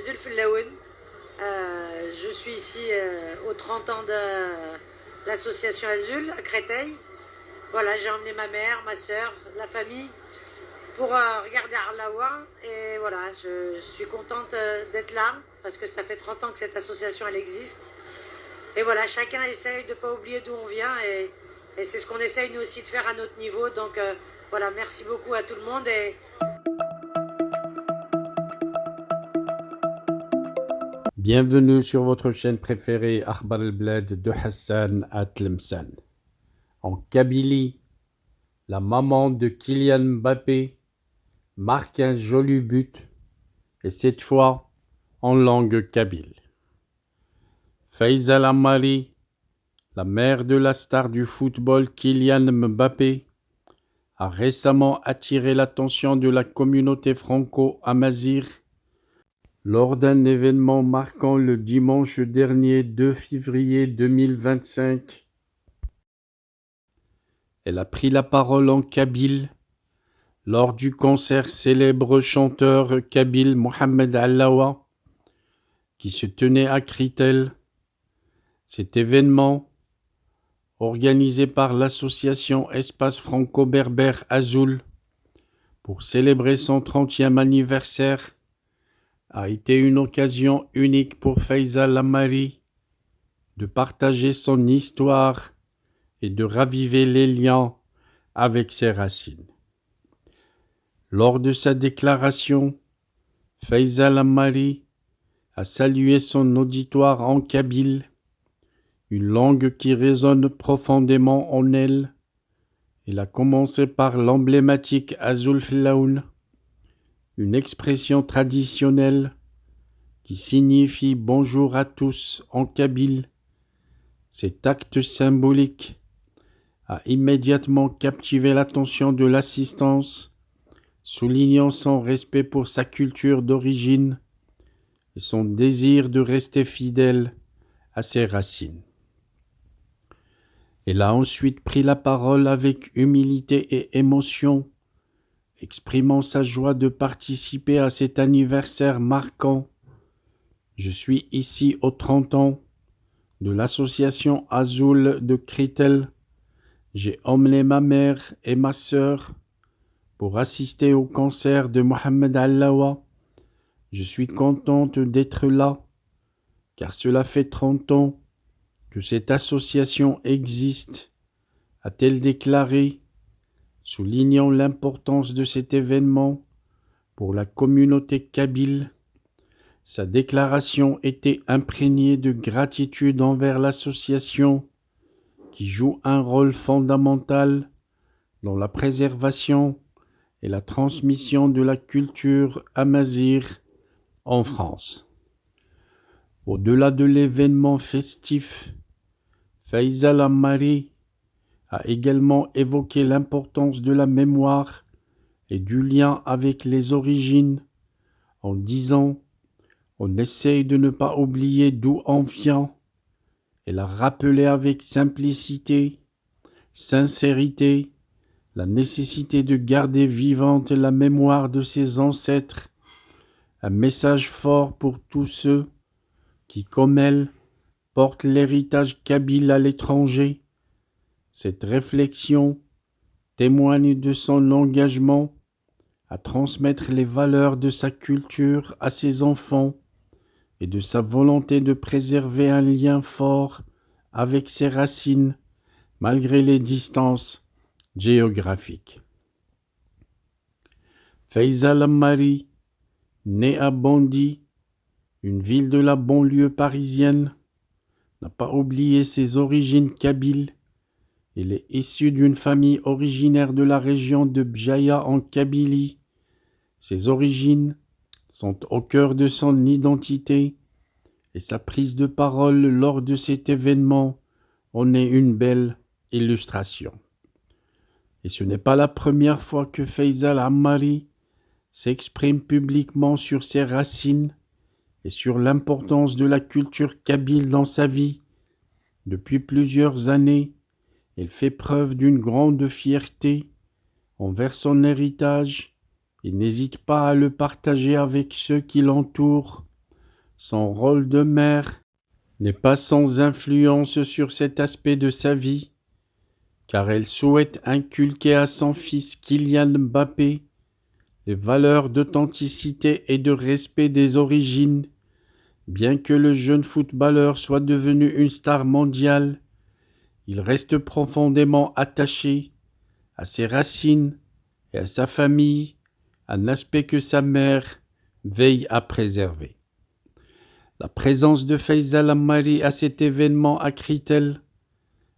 Zulfellaouen. Je suis ici aux 30 ans de l'association Azul à Créteil. Voilà, j'ai emmené ma mère, ma soeur, la famille pour regarder Arlawa. Et voilà, je suis contente d'être là parce que ça fait 30 ans que cette association elle existe. Et voilà, chacun essaye de ne pas oublier d'où on vient et c'est ce qu'on essaye nous aussi de faire à notre niveau. Donc voilà, merci beaucoup à tout le monde. Bienvenue sur votre chaîne préférée Akhbar el-Bled de Hassan à Tlemcen. En Kabylie, la maman de Kylian Mbappé marque un joli but et cette fois en langue kabyle. Faiza Lamari, la mère de la star du football Kylian Mbappé, a récemment attiré l'attention de la communauté franco-amazigh lors d'un événement marquant le dimanche dernier 2 février 2025. Elle a pris la parole en kabyle lors du concert célèbre chanteur kabyle Mohamed Allawa qui se tenait à Critel. Cet événement, organisé par l'association Espace Franco-Berbère Azul pour célébrer son 30e anniversaire, a été une occasion unique pour Faiza Lamari de partager son histoire et de raviver les liens avec ses racines. Lors de sa déclaration, Faiza Lamari a salué son auditoire en kabyle, une langue qui résonne profondément en elle. Elle a commencé par l'emblématique Azul Flaoun, une expression traditionnelle qui signifie bonjour à tous en kabyle. Cet acte symbolique a immédiatement captivé l'attention de l'assistance, soulignant son respect pour sa culture d'origine et son désir de rester fidèle à ses racines. Elle a ensuite pris la parole avec humilité et émotion, exprimant sa joie de participer à cet anniversaire marquant. Je suis ici aux 30 ans de l'association Azul de Critel. J'ai emmené ma mère et ma sœur pour assister au concert de Mohamed Allawa. Je suis contente d'être là, car cela fait 30 ans que cette association existe, a-t-elle déclaré, soulignant l'importance de cet événement pour la communauté kabyle. Sa déclaration était imprégnée de gratitude envers l'association qui joue un rôle fondamental dans la préservation et la transmission de la culture amazigh en France. Au-delà de l'événement festif, Faiza Lamari a également évoqué l'importance de la mémoire et du lien avec les origines en disant « On essaye de ne pas oublier d'où on vient ». Elle a rappelé avec simplicité, sincérité, la nécessité de garder vivante la mémoire de ses ancêtres, un message fort pour tous ceux qui, comme elle, portent l'héritage kabyle à l'étranger. Cette réflexion témoigne de son engagement à transmettre les valeurs de sa culture à ses enfants et de sa volonté de préserver un lien fort avec ses racines malgré les distances géographiques. Faiza Lamari, née à Bondy, une ville de la banlieue parisienne, n'a pas oublié ses origines kabyles. Elle est issue d'une famille originaire de la région de Bjaya en Kabylie. Ses origines sont au cœur de son identité et sa prise de parole lors de cet événement en est une belle illustration. Et ce n'est pas la première fois que Faiza Lamari s'exprime publiquement sur ses racines et sur l'importance de la culture kabyle dans sa vie. Depuis plusieurs années, elle fait preuve d'une grande fierté envers son héritage et n'hésite pas à le partager avec ceux qui l'entourent, Son rôle de mère n'est pas sans influence sur cet aspect de sa vie, car elle souhaite inculquer à son fils Kylian Mbappé les valeurs d'authenticité et de respect des origines. Bien que le jeune footballeur soit devenu une star mondiale, il reste profondément attaché à ses racines et à sa famille, un aspect que sa mère veille à préserver. La présence de Faisal Ammari à cet événement à Critel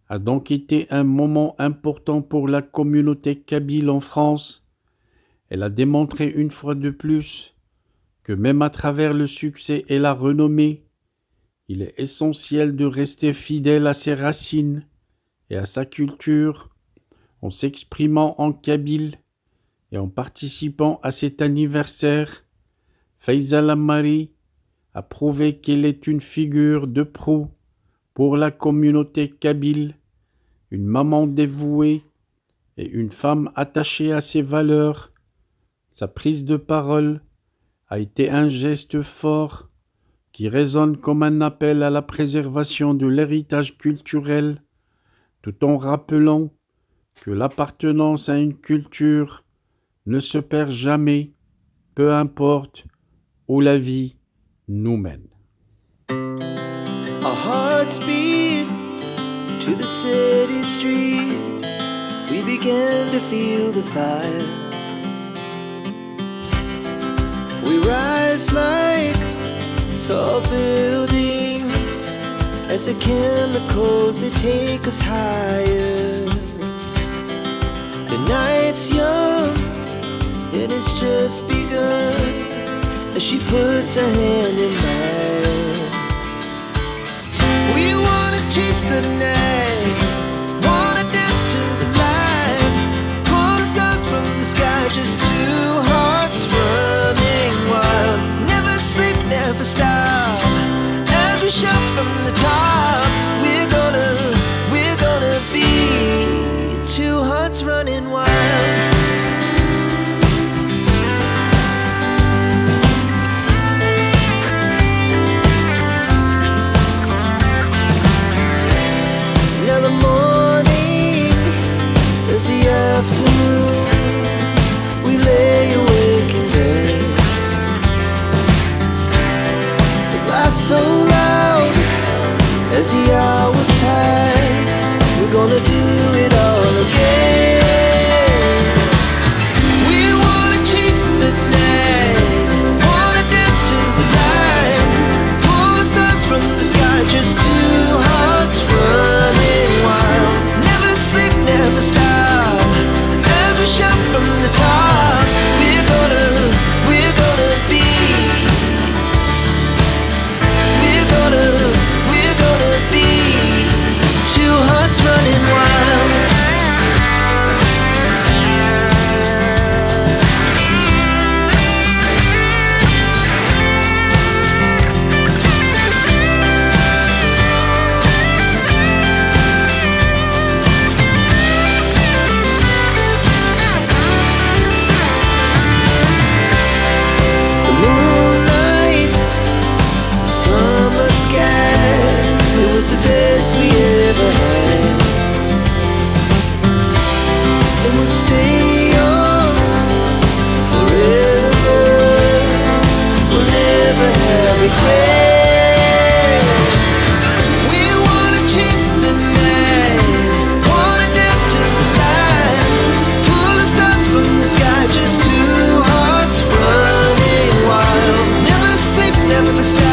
a donc été un moment important pour la communauté kabyle en France. Elle a démontré une fois de plus que même à travers le succès et la renommée, il est essentiel de rester fidèle à ses racines et à sa culture en s'exprimant en kabyle et en participant à cet anniversaire. Faisal Ammari a prouvé qu'elle est une figure de proue pour la communauté kabyle, une maman dévouée et une femme attachée à ses valeurs. Sa prise de parole a été un geste fort qui résonne comme un appel à la préservation de l'héritage culturel, tout en rappelant que l'appartenance à une culture ne se perd jamais, peu importe où la vie nous mène. Our hearts beat to the city streets. We began to feel the fire. We rise like tall buildings as the chemicals they take us higher. The night's young and it's just begun as she puts her hand in mine. We wanna chase the night, wanna dance to the light, pull the stars from the sky, just two hearts running wild. Never sleep, never stop, as we shout from the top. We're gonna be two hearts running wild. Afternoon, we lay awake in bed. The laughs so loud as the hours pass. We're gonna do it all again. We wanna chase the night, wanna dance to the light, pull the stars from the sky, just two hearts running wild. Never sleep, never stop. Shout from the top, we're gonna be two hearts running wild. The best we ever had, and we'll stay young forever. We'll never have regrets. We wanna chase the night, wanna dance to the light, pull the stars from the sky, just two hearts running wild. Never sleep, never stop.